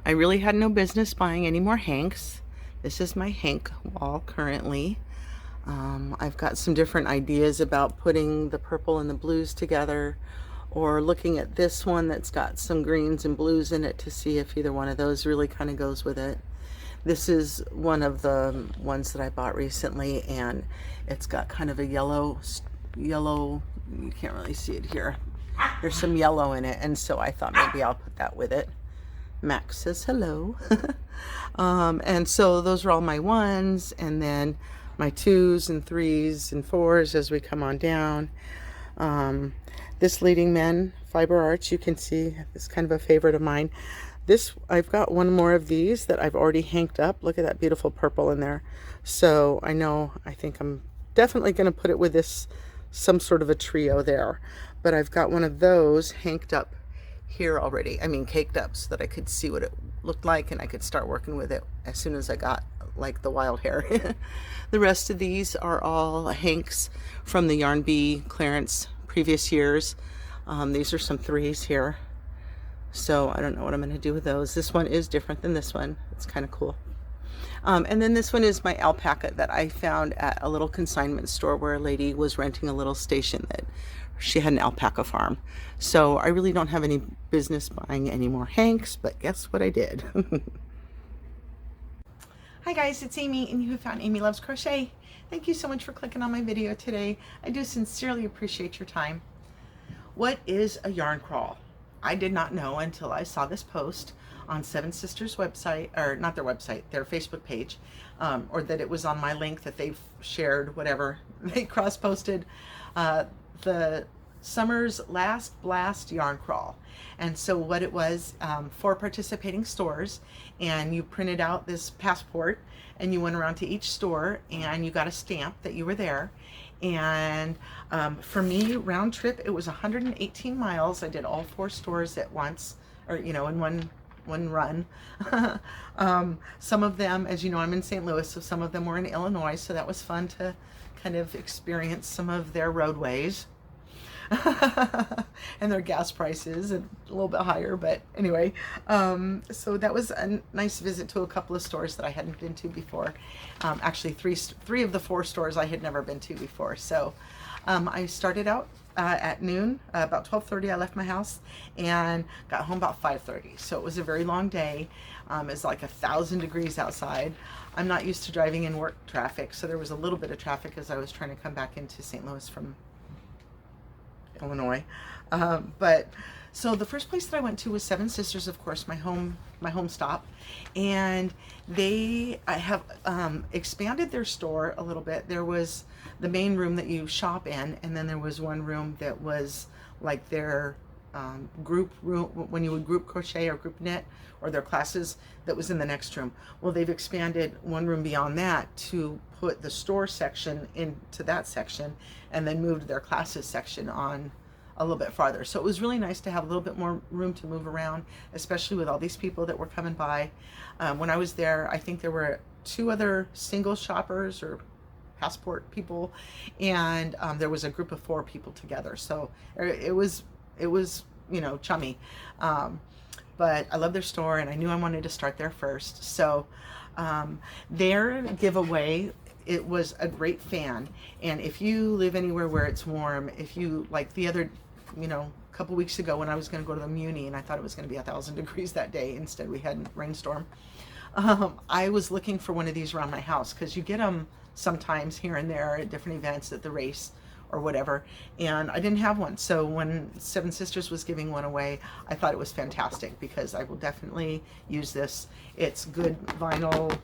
I really had no business buying any more hanks. This is my hank wall currently. I've got some different ideas about putting the purple and the blues together, or looking at this one that's got some greens and blues in it to see if either one of those really kind of goes with it. This is one of the ones that I bought recently, and it's got kind of a yellow, you can't really see it here. There's some yellow in it, and so I thought maybe I'll put that with it. Max says hello. And so those are all my ones, and then my 2s and 3s and 4s as we come on down. This Leading Men fiber arch, you can see, is kind of a favorite of mine. This, I've got one more of these that I've already hanked up. Look at that beautiful purple in there. So I think I'm definitely going to put it with this, some sort of a trio there. But I've got one of those hanked up here already. I mean, caked up, so that I could see what it looked like and I could start working with it as soon as I got like the wild hair. The rest of these are all hanks from the Yarn Bee clearance previous years. These are some 3s here. So I don't know what I'm going to do with those. This one is different than this one. It's kind of cool. And then this one is my alpaca that I found at a little consignment store where a lady was renting a little station that she had an alpaca farm. So I really don't have any business buying any more hanks, but guess what I did? Hi guys, it's Amy, and you have found Amy Loves Crochet. Thank you so much for clicking on my video today. I do sincerely appreciate your time. What is a yarn crawl? I did not know until I saw this post on Seven Sisters website, or not their website, their Facebook page, or that it was on my link that they've shared, whatever. They cross-posted the summer's last blast yarn crawl. And so what it was, 4 participating stores, and you printed out this passport and you went around to each store and you got a stamp that you were there. And for me, round trip, it was 118 miles. I did all 4 stores at once, or in one run. Some of them, as you know, I'm in St. Louis, so some of them were in Illinois, so that was fun to kind of experience some of their roadways. And their gas prices a little bit higher, but anyway, so that was a nice visit to a couple of stores that I hadn't been to before. Actually, three of the 4 stores I had never been to before. So I started out at noon, about 12:30 I left my house and got home about 5:30. So it was a very long day. It's like 1,000 degrees outside. I'm not used to driving in work traffic, so there was a little bit of traffic as I was trying to come back into St. Louis from Illinois. But so the first place that I went to was Seven Sisters, of course, my home stop, and they have expanded their store a little bit. There was the main room that you shop in, and then there was one room that was like their group room when you would group crochet or group knit, or their classes, that was in the next room. Well, they've expanded one room beyond that to put the store section into that section, and then moved their classes section on a little bit farther. So it was really nice to have a little bit more room to move around, especially with all these people that were coming by. When I was there, I think there were 2 other single shoppers or passport people, and there was a group of 4 people together. So it was chummy. But I love their store, and I knew I wanted to start there first. So their giveaway, it was a great fan. And if you live anywhere where it's warm, if you, like the other, couple weeks ago when I was going to go to the Muni and I thought it was going to be 1,000 degrees that day, instead we had a rainstorm. I was looking for one of these around my house, because you get them sometimes here and there at different events, at the race or whatever, and I didn't have one. So when Seven Sisters was giving one away, I thought it was fantastic, because I will definitely use this. It's good vinyl,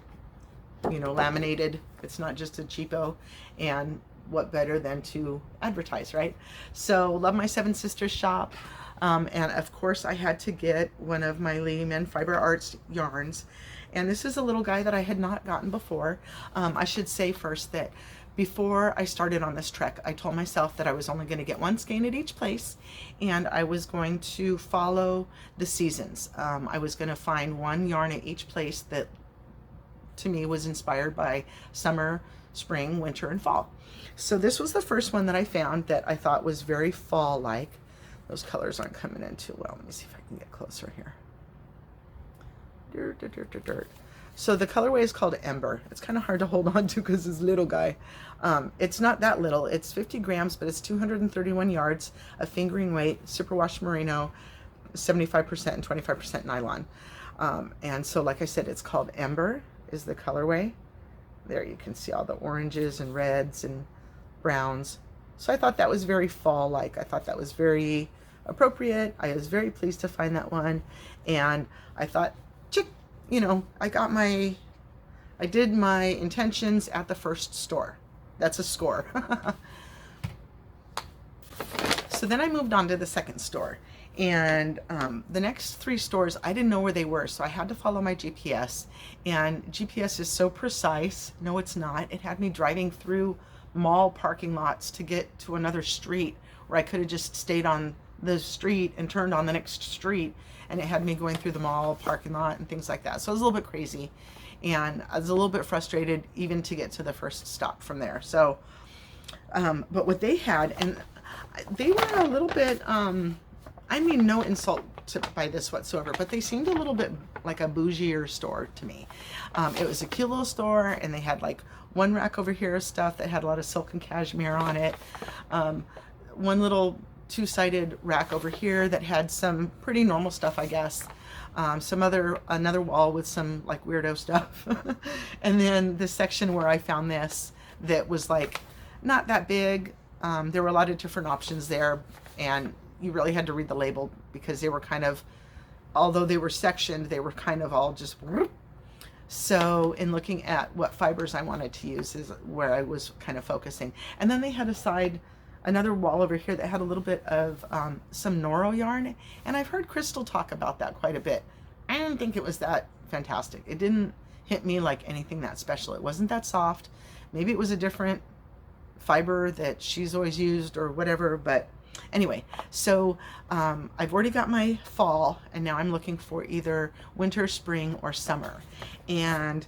laminated. It's not just a cheapo, and what better than to advertise, right? So love my Seven Sisters shop. And of course I had to get one of my Leading Men Fiber Arts yarns, and this is a little guy that I had not gotten before. I should say first that before I started on this trek, I told myself that I was only going to get 1 skein at each place, and I was going to follow the seasons. I was going to find 1 yarn at each place that to me was inspired by summer, spring, winter, and fall. So this was the first one that I found that I thought was very fall-like. Those colors aren't coming in too well. Let me see if I can get closer here. Dirt, dirt, dirt, dirt, dirt. So the colorway is called Ember. It's kind of hard to hold on to because this little guy. It's not that little. It's 50 grams, but it's 231 yards of fingering weight, superwash merino, 75% and 25% nylon. And so, like I said, it's called Ember is the colorway. There you can see all the oranges and reds and browns. So I thought that was very fall-like. I thought that was very appropriate. I was very pleased to find that one. And I thought, you know, I did my intentions at the first store. That's a score. So then I moved on to the second store. And the next 3 stores, I didn't know where they were, so I had to follow my GPS. And GPS is so precise. No, it's not. It had me driving through mall parking lots to get to another street where I could have just stayed on the street and turned on the next street. And it had me going through the mall parking lot and things like that. So it was a little bit crazy. And I was a little bit frustrated even to get to the first stop from there. So, but what they had, and they were a little bit, I mean, no insult by this whatsoever, but they seemed a little bit like a bougier store to me. It was a cute little store, and they had like one rack over here of stuff that had a lot of silk and cashmere on it. One little 2-sided rack over here that had some pretty normal stuff, I guess. Another wall with some like weirdo stuff. And then this section where I found this that was like not that big. There were a lot of different options there, and you really had to read the label because they were kind of, although they were sectioned, they were kind of all just. So in looking at what fibers I wanted to use is where I was kind of focusing. And then they had another wall over here that had a little bit of some Noro yarn, and I've heard Crystal talk about that quite a bit. I didn't think it was that fantastic. It didn't hit me like anything that special. It wasn't that soft. Maybe it was a different fiber that she's always used or whatever, but anyway, so I've already got my fall, and now I'm looking for either winter, spring, or summer. And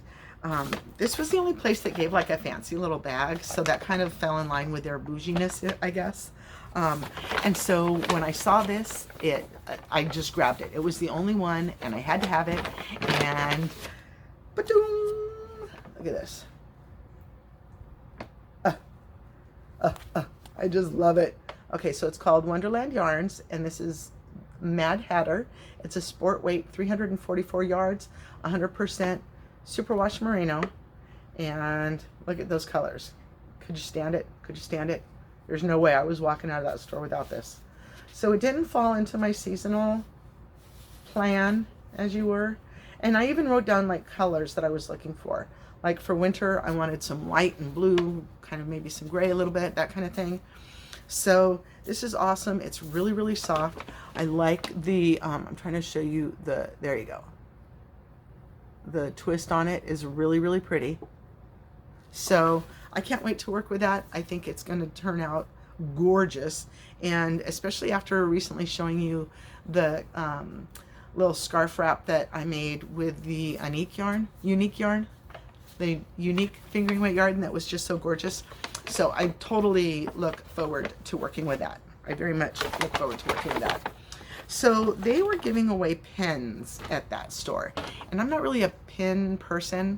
this was the only place that gave like a fancy little bag, so that kind of fell in line with their bouginess, I guess. And so when I saw this, I just grabbed it. It was the only one, and I had to have it. And ba-doom! Look at this. I just love it. Okay, so it's called Wonderland Yarns, and this is Mad Hatter. It's a sport weight, 344 yards, 100% superwash merino, and look at those colors. Could you stand it? Could you stand it? There's no way I was walking out of that store without this. So it didn't fall into my seasonal plan, as you were, and I even wrote down like colors that I was looking for. Like for winter, I wanted some white and blue, kind of maybe some gray a little bit, that kind of thing. So this is awesome. It's really, really soft. I like the, I'm trying to show you there you go. The twist on it is really, really pretty. So I can't wait to work with that. I think it's going to turn out gorgeous. And especially after recently showing you the little scarf wrap that I made with the unique yarn, the unique fingering weight yarn that was just so gorgeous. So I totally look forward to working with that. I very much look forward to working with that. So they were giving away pins at that store, and I'm not really a pin person.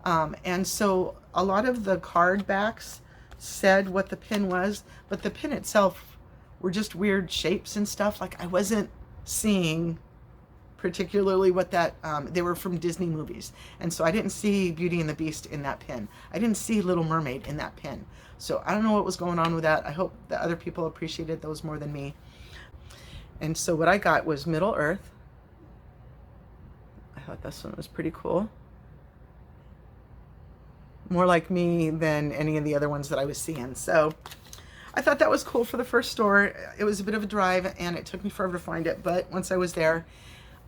And so a lot of the card backs said what the pin was, but the pin itself were just weird shapes and stuff. Like I wasn't seeing particularly what that, they were from Disney movies. And so I didn't see Beauty and the Beast in that pin. I didn't see Little Mermaid in that pin. So I don't know what was going on with that. I hope that other people appreciated those more than me. And so what I got was Middle Earth. I thought this one was pretty cool. More like me than any of the other ones that I was seeing. So I thought that was cool for the first store. It was a bit of a drive, and it took me forever to find it. But once I was there,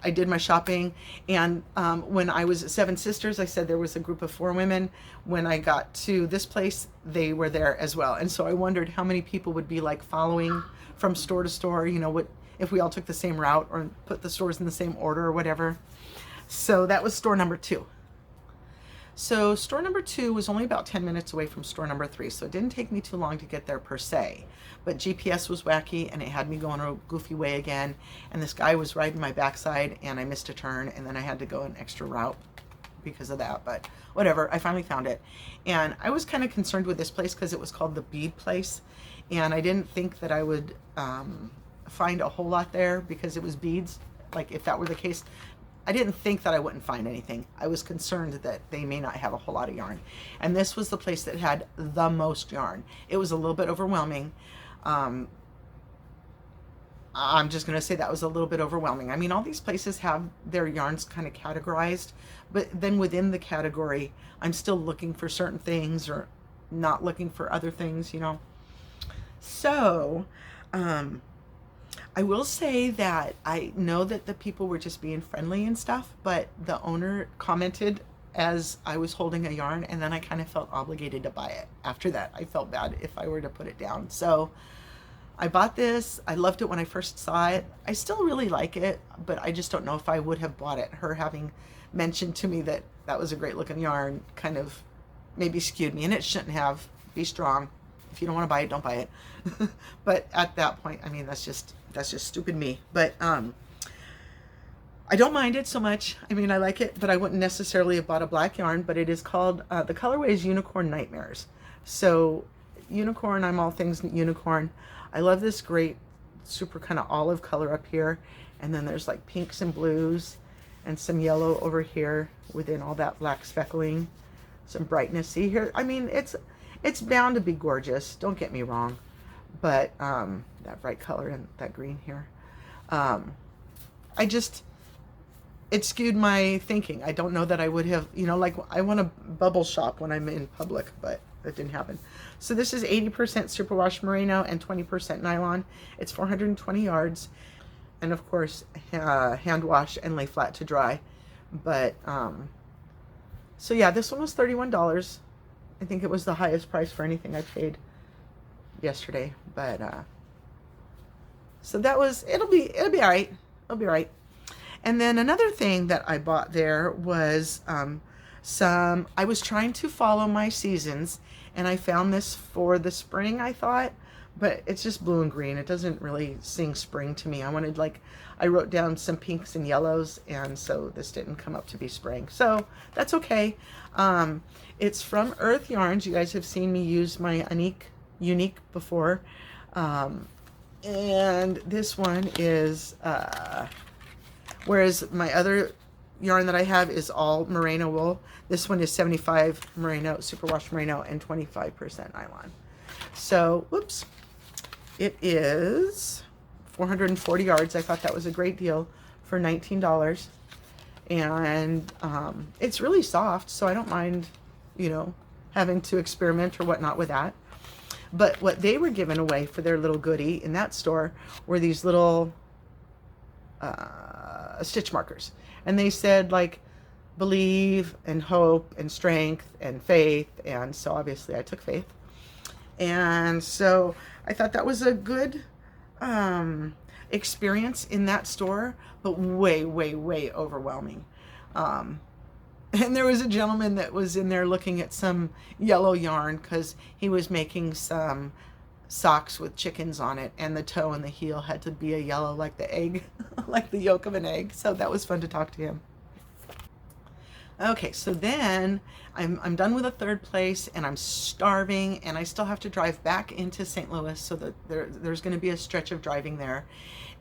I did my shopping. And when I was at Seven Sisters, I said there was a group of 4 women. When I got to this place, they were there as well. And so I wondered how many people would be like following from store to store, you know, what if we all took the same route or put the stores in the same order or whatever. So that was store number 2. So store number 2 was only about 10 minutes away from store number 3, so it didn't take me too long to get there per se. But GPS was wacky and it had me going a goofy way again, and this guy was riding my backside and I missed a turn, and then I had to go an extra route because of that, but whatever, I finally found it. And I was kind of concerned with this place because it was called the Bead Place, and I didn't think that I would find a whole lot there because it was beads. Like, if that were the case, I didn't think that I wouldn't find anything. I was concerned that they may not have a whole lot of yarn. And this was the place that had the most yarn. It was a little bit overwhelming. I'm just going to say that was a little bit overwhelming. I mean, all these places have their yarns kind of categorized, but then within the category, I'm still looking for certain things or not looking for other things, you know. So, I will say that I know that the people were just being friendly and stuff, but the owner commented as I was holding a yarn, and then I kind of felt obligated to buy it. After that, I felt bad if I were to put it down. So I bought this. I loved it when I first saw it. I still really like it, but I just don't know if I would have bought it. Her having mentioned to me that that was a great looking yarn kind of maybe skewed me, and it shouldn't have. Be strong. If you don't want to buy it, don't buy it. But at that point, I mean, that's just stupid me. But I don't mind it so much. I mean, I like it, but I wouldn't necessarily have bought a black yarn. But it is called, the colorway is Unicorn Nightmares. So unicorn, I'm all things unicorn. I love this great super kind of olive color up here, and then there's like pinks and blues and some yellow over here within all that black speckling, some brightness. See here, I mean, it's bound to be gorgeous, don't get me wrong, but that bright color and that green here, it skewed my thinking. I don't know that I would have, you know, like I want to bubble shop when I'm in public, but that didn't happen. So this is 80% superwash merino and 20% nylon. It's 420 yards, and of course hand wash and lay flat to dry. But so yeah, this one was $31. I think it was the highest price for anything I paid yesterday. But so that was, it'll be all right. It'll be all right. And then another thing that I bought there was I was trying to follow my seasons, and I found this for the spring, I thought, but it's just blue and green. It doesn't really sing spring to me. I wrote down some pinks and yellows, and so this didn't come up to be spring. So that's okay. It's from Earth Yarns. You guys have seen me use my Unique before. And this one is, whereas my other yarn that I have is all merino wool. This one is 75 merino, superwash merino, and 25% nylon. So, whoops, it is 440 yards. I thought that was a great deal for $19. And it's really soft, so I don't mind, you know, having to experiment or whatnot with that. But what they were giving away for their little goodie in that store were these little stitch markers. And they said, like, believe and hope and strength and faith. And so obviously I took faith. And so I thought that was a good experience in that store, but way, way, way overwhelming. And there was a gentleman that was in there looking at some yellow yarn because he was making some socks with chickens on it, and the toe and the heel had to be a yellow like the egg, like the yolk of an egg. So that was fun to talk to him. Okay, so then I'm done with a third place, and I'm starving, and I still have to drive back into St. Louis, so that there's going to be a stretch of driving there.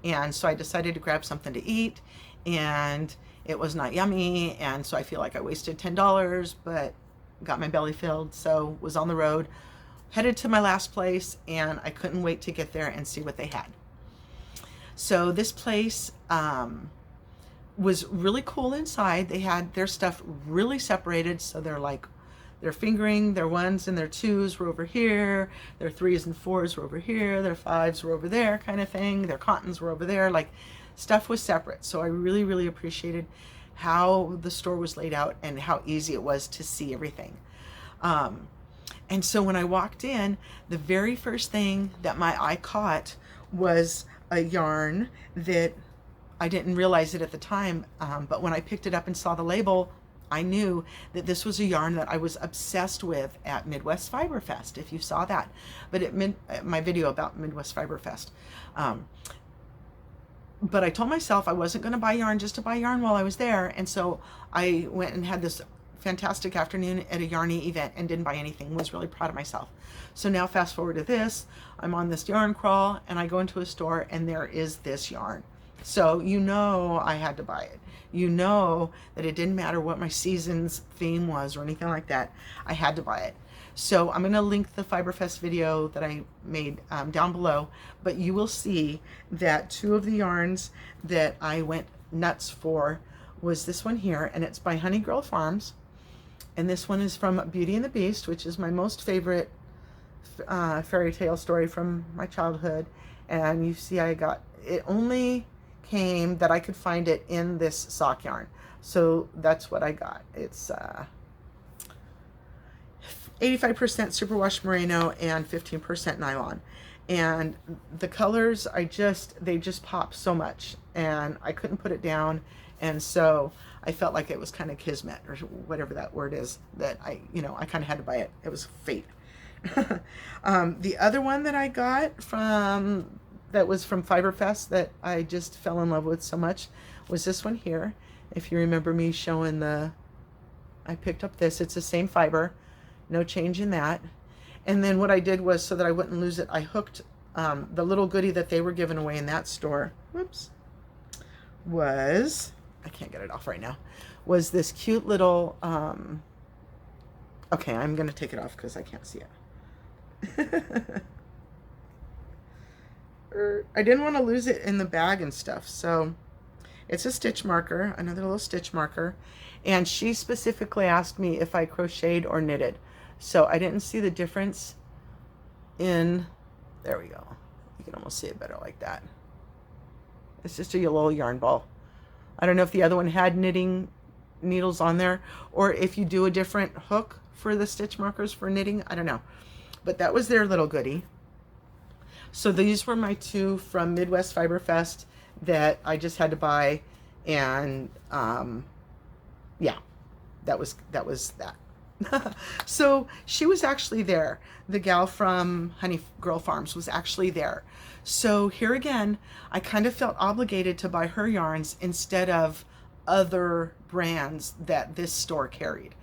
And so I decided to grab something to eat, and it was not yummy, and so I feel like I wasted $10, but got my belly filled, so was on the road, headed to my last place, and I couldn't wait to get there and see what they had. So this place was really cool inside. They had their stuff really separated, so their fingering, their ones and their twos were over here, their threes and fours were over here, their fives were over there, kind of thing, their cottons were over there, like stuff was separate. So I really, really appreciated how the store was laid out and how easy it was to see everything. And so when I walked in, the very first thing that my eye caught was a yarn that I didn't realize it at the time, but when I picked it up and saw the label, I knew that this was a yarn that I was obsessed with at Midwest Fiber Fest, if you saw that. But my video about Midwest Fiber Fest. But I told myself I wasn't going to buy yarn just to buy yarn while I was there. And so I went and had this fantastic afternoon at a Yarny event and didn't buy anything. Was really proud of myself. So now fast forward to this. I'm on this yarn crawl and I go into a store and there is this yarn. So you know I had to buy it. You know that it didn't matter what my season's theme was or anything like that. I had to buy it. So I'm going to link the Fiberfest video that I made down below, but you will see that two of the yarns that I went nuts for was this one here, and it's by Honey Girl Farms, and this one is from Beauty and the Beast, which is my most favorite fairy tale story from my childhood. And you see I got it, only came that I could find it in this sock yarn, so that's what I got. It's 85% superwash merino and 15% nylon, and the colors they just pop so much, and I couldn't put it down, and so I felt like it was kind of kismet or whatever that word is, that I kind of had to buy it. It was fate. The other one that I got that was from Fiberfest that I just fell in love with so much was this one here. If you remember me showing I picked up this. It's the same fiber. No change in that. And then what I did was, so that I wouldn't lose it, I hooked the little goodie that they were giving away in that store. Whoops. I can't get it off right now. Was this cute little, okay, I'm going to take it off because I can't see it. I didn't want to lose it in the bag and stuff. So it's a stitch marker, another little stitch marker. And she specifically asked me if I crocheted or knitted. So I didn't see the difference in, there we go. You can almost see it better like that. It's just a little yarn ball. I don't know if the other one had knitting needles on there, or if you do a different hook for the stitch markers for knitting. I don't know. But that was their little goodie. So these were my two from Midwest Fiber Fest that I just had to buy. And yeah, that was that. So she was actually there. The gal from Honey Girl Farms was actually there. So here again, I kind of felt obligated to buy her yarns instead of other brands that this store carried.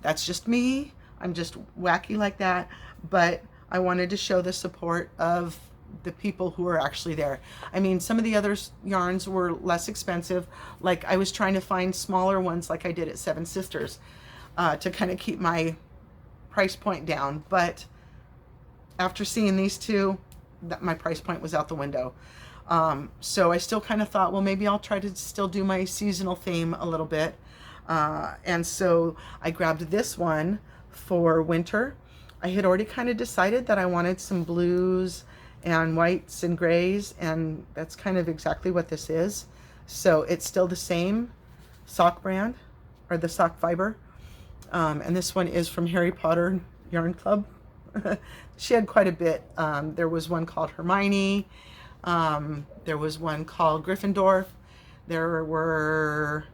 That's just me. I'm just wacky like that. But I wanted to show the support of the people who are actually there. I mean, some of the other yarns were less expensive. Like I was trying to find smaller ones like I did at Seven Sisters to kind of keep my price point down. But after seeing these two, my price point was out the window. So I still kind of thought, well, maybe I'll try to still do my seasonal theme a little bit. And so I grabbed this one for winter. I had already kind of decided that I wanted some blues and whites and grays, and that's kind of exactly what this is. So it's still the same sock brand, or the sock fiber. And this one is from Harry Potter Yarn Club. She had quite a bit. There was one called Hermione. There was one called Gryffindor. There were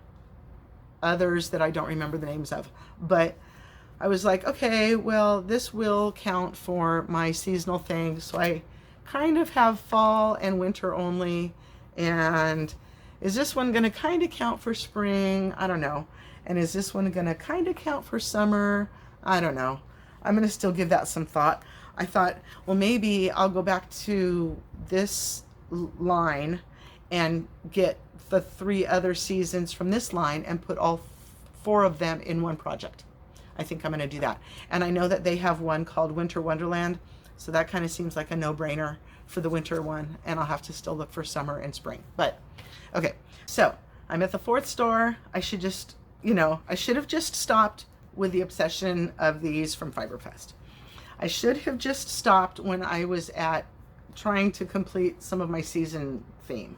others that I don't remember the names of. But I was like, okay, well, this will count for my seasonal thing. So I kind of have fall and winter only. And is this one going to kind of count for spring? I don't know. And is this one going to kind of count for summer? I don't know. I'm going to still give that some thought. I thought, well, maybe I'll go back to this line and get the 3 other seasons from this line and put all 4 of them in one project. I think I'm going to do that. And I know that they have one called Winter Wonderland, so that kind of seems like a no-brainer for the winter one, and I'll have to still look for summer and spring. But okay, so I'm at the 4th store. I should just, I should have just stopped with the obsession of these from Fiberfest. I should have just stopped when I was at trying to complete some of my season theme,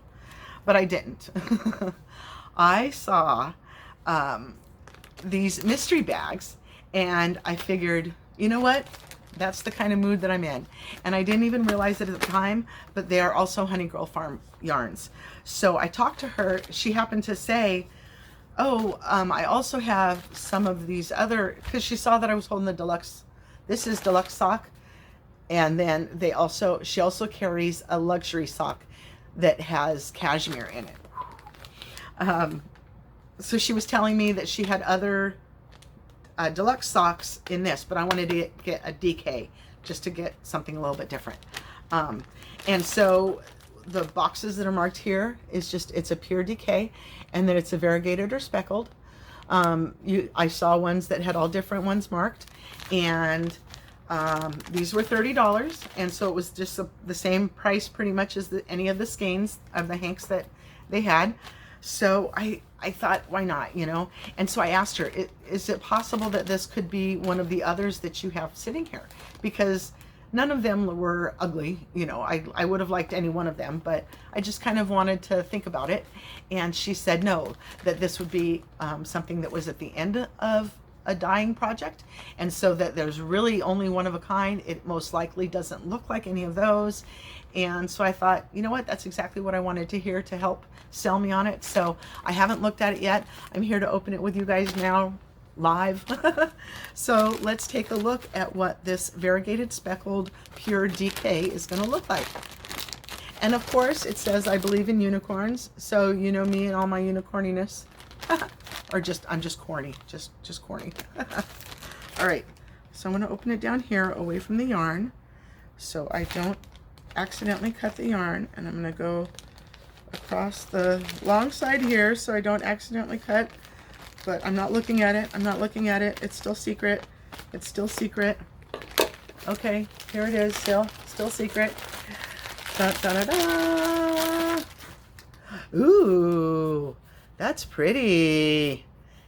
but I didn't. I saw these mystery bags, and I figured, you know what? That's the kind of mood that I'm in. And I didn't even realize it at the time, but they are also Honey Girl Farm yarns. So I talked to her. She happened to say, Oh, I also have some of these other, because she saw that I was holding the deluxe. This is deluxe sock. And then she also carries a luxury sock that has cashmere in it. So she was telling me that she had other deluxe socks in this, but I wanted to get a DK just to get something a little bit different. And so the boxes that are marked here is just, it's a pure DK, and then it's a variegated or speckled. I saw ones that had all different ones marked, and these were $30, and so it was just the same price pretty much as any of the skeins of the hanks that they had. So I thought, why not, you know? And so I asked her, is it possible that this could be one of the others that you have sitting here? Because none of them were ugly, you know. I would have liked any one of them, but I just kind of wanted to think about it. And she said no, that this would be something that was at the end of a dyeing project, and so that there's really only one of a kind. It most likely doesn't look like any of those. And so I thought, you know what, that's exactly what I wanted to hear to help sell me on it. So I haven't looked at it yet. I'm here to open it with you guys now live. So let's take a look at what this variegated speckled pure DK is going to look like. And of course it says I believe in unicorns, so you know me and all my unicorniness. Or I'm just corny, just corny. All right, so I'm going to open it down here away from the yarn so I don't accidentally cut the yarn, and I'm going to go across the long side here so I don't accidentally cut. But I'm not looking at it. I'm not looking at it. It's still secret. It's still secret. Okay, here it is. Still secret. Da, da, da, da. Ooh, that's pretty.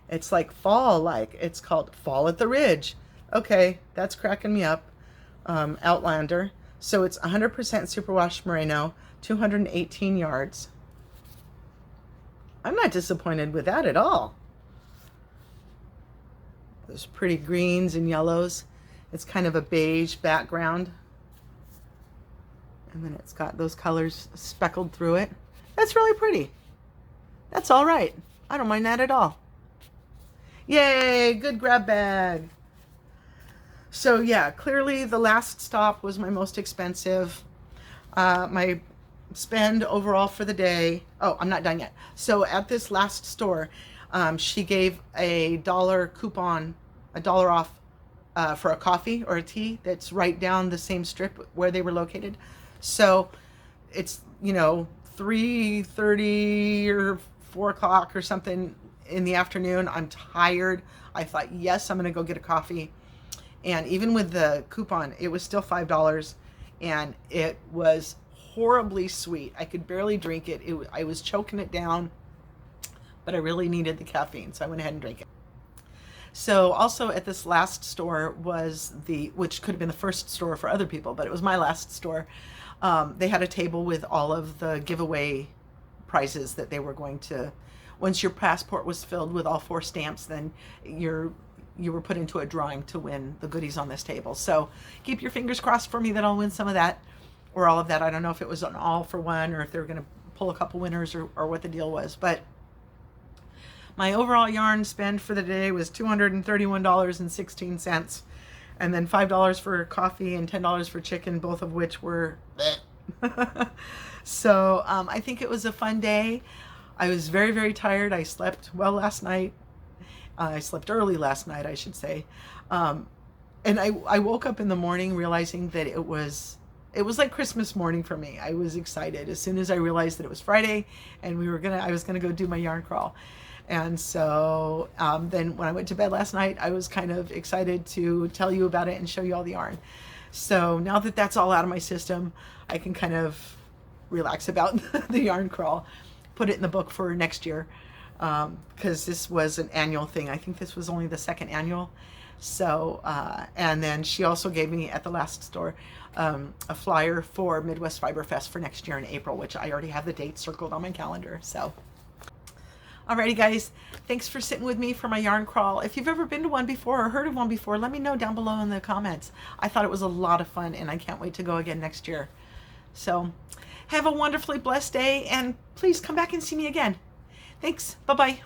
It's like fall, like it's called Fall at the Ridge. Okay, that's cracking me up. Outlander. So it's 100% superwash merino, 218 yards. I'm not disappointed with that at all. Those pretty greens and yellows. It's kind of a beige background. And then it's got those colors speckled through it. That's really pretty. That's all right. I don't mind that at all. Yay, good grab bag. So yeah, clearly the last stop was my most expensive. My spend overall for the day. Oh, I'm not done yet. So at this last store, she gave a $1 coupon, $1 off for a coffee or a tea that's right down the same strip where they were located. So it's, you know, 3:30 or 4 o'clock or something in the afternoon. I'm tired. I thought, yes, I'm going to go get a coffee. And even with the coupon, it was still $5, and it was horribly sweet. I could barely drink it. I was choking it down, but I really needed the caffeine, so I went ahead and drank it. So also at this last store was which could have been the first store for other people, but it was my last store. They had a table with all of the giveaway prizes that they were going to. Once your passport was filled with all 4 stamps, then you were put into a drawing to win the goodies on this table. So keep your fingers crossed for me that I'll win some of that or all of that. I don't know if it was an all for one or if they were going to pull a couple winners or what the deal was. But my overall yarn spend for the day was $231.16. And then $5 for coffee and $10 for chicken, both of which were So I think it was a fun day. I was very, very tired. I slept well last night. I slept early last night, I should say. And I woke up in the morning realizing that it was like Christmas morning for me. I was excited as soon as I realized that it was Friday and I was gonna go do my yarn crawl. And so then when I went to bed last night, I was kind of excited to tell you about it and show you all the yarn. So now that that's all out of my system, I can kind of relax about the yarn crawl, put it in the book for next year. Because this was an annual thing. I think this was only the second annual. So, and then she also gave me at the last store a flyer for Midwest Fiber Fest for next year in April, which I already have the date circled on my calendar. So, alrighty guys, thanks for sitting with me for my yarn crawl. If you've ever been to one before or heard of one before, let me know down below in the comments. I thought it was a lot of fun and I can't wait to go again next year. So, have a wonderfully blessed day and please come back and see me again. Thanks. Bye-bye.